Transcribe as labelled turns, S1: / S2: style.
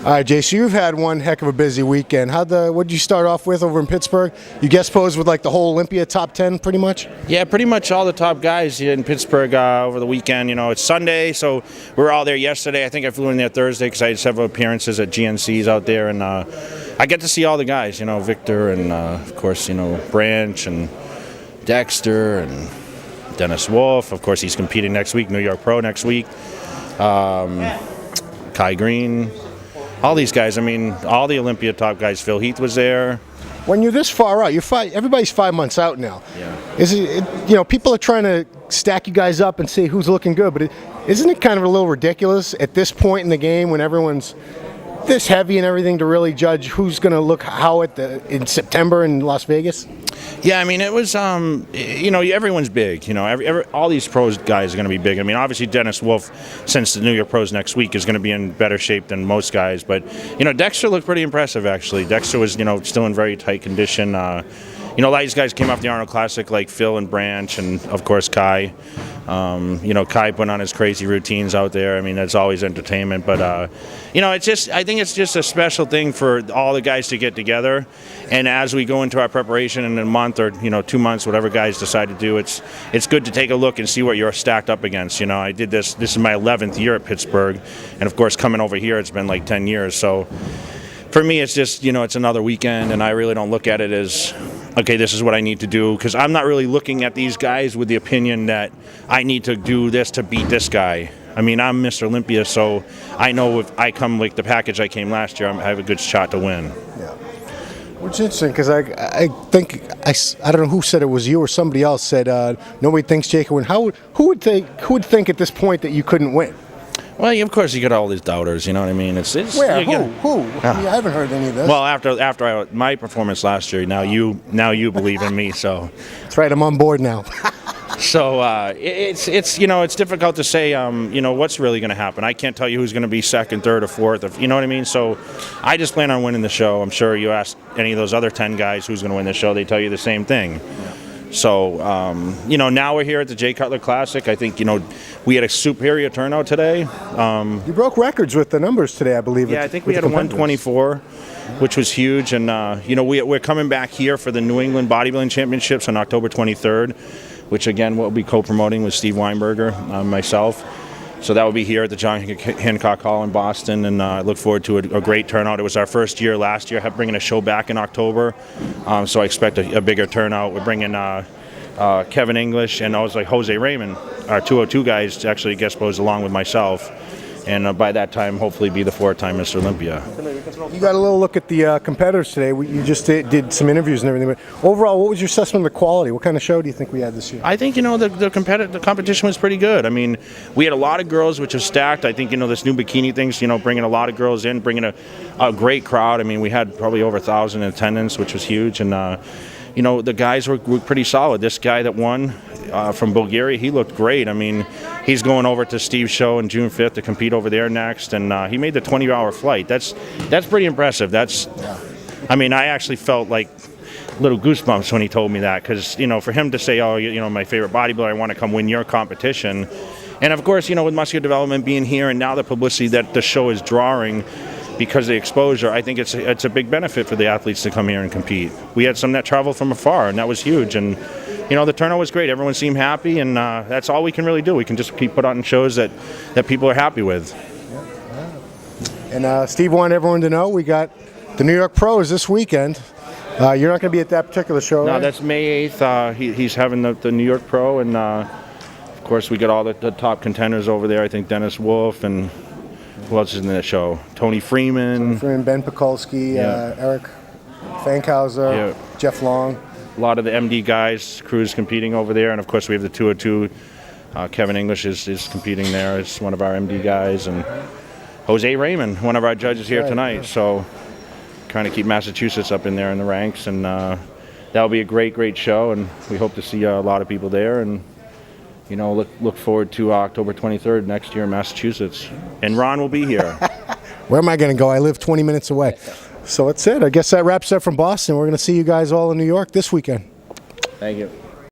S1: All right, Jay, so you've had one heck of a busy weekend. What did you start off with over in Pittsburgh? You guest posed with like the whole Olympia top 10 pretty much?
S2: Yeah, pretty much all the top guys here in Pittsburgh over the weekend. You know, it's Sunday, so we were all there yesterday. I think I flew in there Thursday because I had several appearances at GNCs out there, and I get to see all the guys, you know, Victor and, of course, you know, Branch and Dexter and Dennis Wolf. Of course, he's competing next week, New York Pro next week. Kai Green. All these guys, I mean, all the Olympia top guys. Phil Heath was there.
S1: When you're this far out, everybody's 5 months out now.
S2: Yeah.
S1: You know, people are trying to stack you guys up and see who's looking good, but isn't it kind of a little ridiculous at this point in the game when everyone's this heavy and everything to really judge who's going to look how in September in Las Vegas?
S2: Yeah, I mean, it was, you know, everyone's big. You know, all these pros guys are going to be big. I mean, obviously Dennis Wolf, since the New York Pros next week, is going to be in better shape than most guys. But, you know, Dexter looked pretty impressive, actually. Dexter was, you know, still in very tight condition. You know, a lot of these guys came off the Arnold Classic, like Phil and Branch and, of course, Kai. You know, Kai put on his crazy routines out there. I mean, that's always entertainment. But, you know, I think it's just a special thing for all the guys to get together. And as we go into our preparation in a month or, you know, 2 months, whatever guys decide to do, it's good to take a look and see what you're stacked up against. You know, I did this is my 11th year at Pittsburgh. And, of course, coming over here, it's been like 10 years. So for me, it's just, you know, it's another weekend, and I really don't look at it as, okay, this is what I need to do, because I'm not really looking at these guys with the opinion that I need to do this to beat this guy. I mean, I'm Mr. Olympia, so I know if I come like the package I came last year, I have a good shot to win.
S1: Yeah. Which is interesting, because I think, I don't know who said it, was you or somebody else said nobody thinks Jake can win. Who would think at this point that you couldn't win?
S2: Well, of course, you get all these doubters. You know what I mean? It's
S1: where? Who? I haven't heard any of this.
S2: Well, after my performance last year, now you believe in me. So
S1: that's right. I'm on board now.
S2: So it's you know, it's difficult to say you know, what's really going to happen. I can't tell you who's going to be second, third, or fourth. You know what I mean? So I just plan on winning the show. I'm sure you ask any of those other 10 guys who's going to win the show, they tell you the same thing. Yeah. So, you know, now we're here at the Jay Cutler Classic. I think, you know, we had a superior turnout today.
S1: You broke records with the numbers today, I believe.
S2: Yeah, I think we had a 124, which was huge. And, you know, we're coming back here for the New England Bodybuilding Championships on October 23rd, which, again, we'll be co-promoting with Steve Weinberger, myself. So that will be here at the John Hancock Hall in Boston, and I look forward to a great turnout. It was our first year last year, bringing a show back in October, so I expect a bigger turnout. We're bringing Kevin English and also Jose Raymond, our 202 guys, to actually guest pose along with myself, and by that time, hopefully be the 4-time Mr. Olympia.
S1: You got a little look at the competitors today. You just did some interviews and everything, but overall, what was your assessment of the quality? What kind of show do you think we had this year?
S2: I think, you know, the competition was pretty good. I mean, we had a lot of girls, which was stacked. I think, you know, this new bikini thing's, you know, bringing a lot of girls in, bringing a great crowd. I mean, we had probably over 1,000 in attendance, which was huge, and you know, the guys were pretty solid. This guy that won from Bulgaria, he looked great. I mean, he's going over to Steve's show on June 5th to compete over there next, and he made the 20-hour flight. That's pretty impressive. I mean, I actually felt like little goosebumps when he told me that, because, you know, for him to say, oh, you know, my favorite bodybuilder, I want to come win your competition. And, of course, you know, with muscular development being here and now the publicity that the show is drawing, because of the exposure, I think it's a big benefit for the athletes to come here and compete. We had some that traveled from afar, and that was huge. And, you know, the turnout was great. Everyone seemed happy, and that's all we can really do. We can just keep putting on shows that people are happy with.
S1: And Steve wanted everyone to know we got the New York Pros this weekend. You're not going to be at that particular show,
S2: No,
S1: right?
S2: That's May 8th. He's having the New York Pro, and, of course, we got all the top contenders over there. I think Dennis Wolf and who else is in that show? Tony Freeman.
S1: Ben Pekulski, Eric Fankhauser, Jeff Long.
S2: A lot of the MD guys, crews competing over there. And, of course, we have the 202. Kevin English is competing there. It's one of our MD guys. And Jose Raymond, one of our judges here tonight. Yeah. So trying to keep Massachusetts up in there in the ranks. And that'll be a great show. And we hope to see a lot of people there. And, you know, look forward to October 23rd next year in Massachusetts. And Ron will be here.
S1: Where am I going to go? I live 20 minutes away. So that's it. I guess that wraps up from Boston. We're going to see you guys all in New York this weekend.
S2: Thank you.